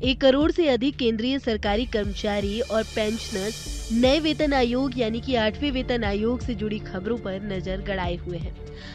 1 करोड़ से अधिक केंद्रीय सरकारी कर्मचारी और पेंशनर्स नए वेतन आयोग यानी कि 8वें वेतन आयोग से जुड़ी खबरों पर नजर गड़ाए हुए हैं।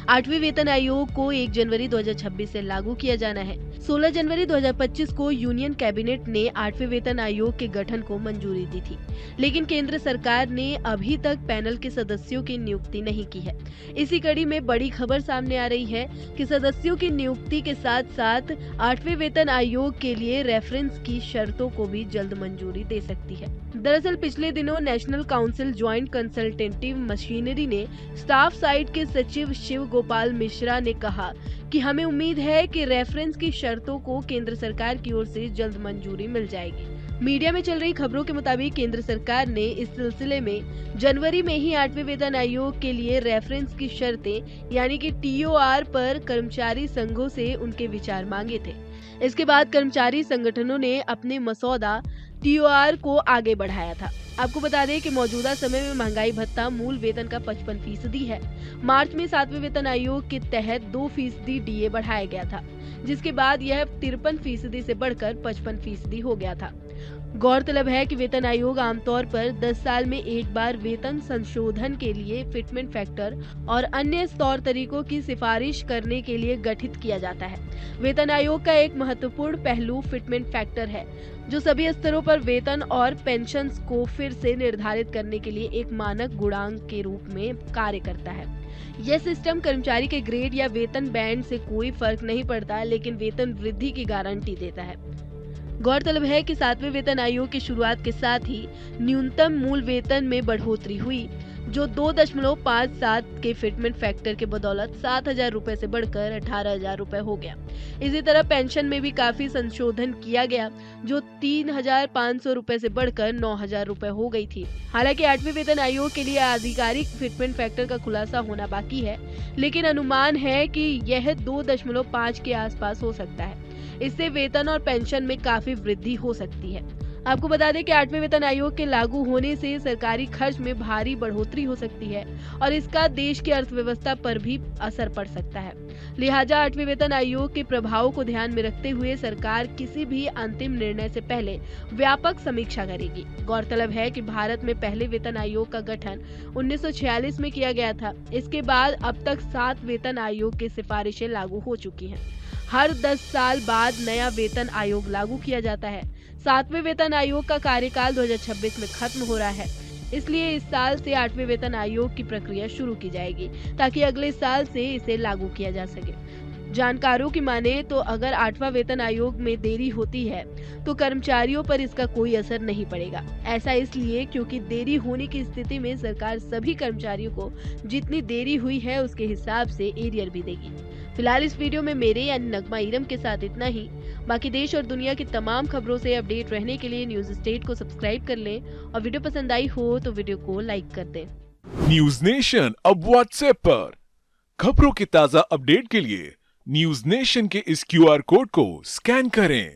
8वें वेतन आयोग को 1 जनवरी 2026 से लागू किया जाना है। 16 जनवरी 2025 को यूनियन कैबिनेट ने 8वें वेतन आयोग के गठन को मंजूरी दी थी, लेकिन केंद्र सरकार ने अभी तक पैनल के सदस्यों की नियुक्ति नहीं की है। इसी कड़ी में बड़ी खबर सामने आ रही है कि सदस्यों की नियुक्ति के साथ साथ 8वें वेतन आयोग के लिए रेफरेंस की शर्तों को भी जल्द मंजूरी दे सकती है। दरअसल पिछले दिनों national council joint consultative machinery ने स्टाफ साइड के सचिव शिव गोपाल मिश्रा ने कहा कि हमें उम्मीद है कि रेफरेंस की शर्तों को केंद्र सरकार की ओर से जल्द मंजूरी मिल जाएगी। मीडिया में चल रही खबरों के मुताबिक केंद्र सरकार ने इस सिलसिले में जनवरी में ही 8वें वेतन आयोग के लिए रेफरेंस की शर्तें यानी कि TOR पर कर्मचारी संघों से उनके विचार मांगे थे। इसके बाद कर्मचारी संगठनों ने अपने मसौदा TOR को आगे बढ़ाया था। आपको बता दें कि मौजूदा समय में महंगाई भत्ता मूल वेतन का 55% है। मार्च में 7वें वेतन आयोग के तहत 2% DA बढ़ाया गया था, जिसके बाद यह 53% से बढ़कर 55% हो गया था। गौरतलब है कि वेतन आयोग आमतौर पर 10 साल में एक बार वेतन संशोधन के लिए फिटमेंट फैक्टर और अन्य तौर तरीकों की सिफारिश करने के लिए गठित किया जाता है। वेतन आयोग का एक महत्वपूर्ण पहलू फिटमेंट फैक्टर है, जो सभी स्तरों पर वेतन और पेंशन्स को फिर से निर्धारित करने के लिए एक मानक गुणांक के रूप में कार्य करता है। यह सिस्टम कर्मचारी के ग्रेड या वेतन बैंड से कोई फर्क नहीं पड़ता, लेकिन वेतन वृद्धि की गारंटी देता है। गौरतलब है कि 7वें वेतन आयोग की शुरुआत के साथ ही न्यूनतम मूल वेतन में बढ़ोतरी हुई, जो 2.57 के फिटमेंट फैक्टर के बदौलत 7,000 रुपए से बढ़कर 18,000 रुपए हो गया। इसी तरह पेंशन में भी काफी संशोधन किया गया, जो 3,500 रुपए से बढ़कर 9,000 रुपए हो गई थी। हालांकि 8वें वेतन आयोग के लिए आधिकारिक फिटमेंट फैक्टर का खुलासा होना बाकी है, लेकिन अनुमान है कि यह 2.5 के आसपास हो सकता है। इससे वेतन और पेंशन में काफी वृद्धि हो सकती है। आपको बता दें कि 8वें वेतन आयोग के लागू होने से सरकारी खर्च में भारी बढ़ोतरी हो सकती है और इसका देश की अर्थव्यवस्था पर भी असर पड़ सकता है। लिहाजा 8वें वेतन आयोग के प्रभाव को ध्यान में रखते हुए सरकार किसी भी अंतिम निर्णय से पहले व्यापक समीक्षा करेगी। गौरतलब है कि भारत में पहले वेतन आयोग का गठन 1946 में किया गया था। इसके बाद अब तक 7 वेतन आयोग की सिफारिशें लागू हो चुकी हैं। हर 10 साल बाद नया वेतन आयोग लागू किया जाता है। 7वें वेतन आयोग का कार्यकाल 2026 में खत्म हो रहा है, इसलिए इस साल से 8वें वेतन आयोग की प्रक्रिया शुरू की जाएगी, ताकि अगले साल से इसे लागू किया जा सके। जानकारों की माने तो अगर 8वां वेतन आयोग में देरी होती है तो कर्मचारियों पर इसका कोई असर नहीं पड़ेगा। ऐसा इसलिए क्योंकि देरी होने की स्थिति में सरकार सभी कर्मचारियों को जितनी देरी हुई है उसके हिसाब से एरियर भी देगी। फिलहाल इस वीडियो में मेरे यानी नगमा इरम के साथ इतना ही। बाकी देश और दुनिया की तमाम खबरों से अपडेट रहने के लिए न्यूज स्टेट को सब्सक्राइब कर लें और वीडियो पसंद आई हो तो वीडियो को लाइक कर दें। न्यूज नेशन अब व्हाट्सएप पर खबरों के ताजा अपडेट के लिए न्यूज नेशन के इस QR कोड को स्कैन करें।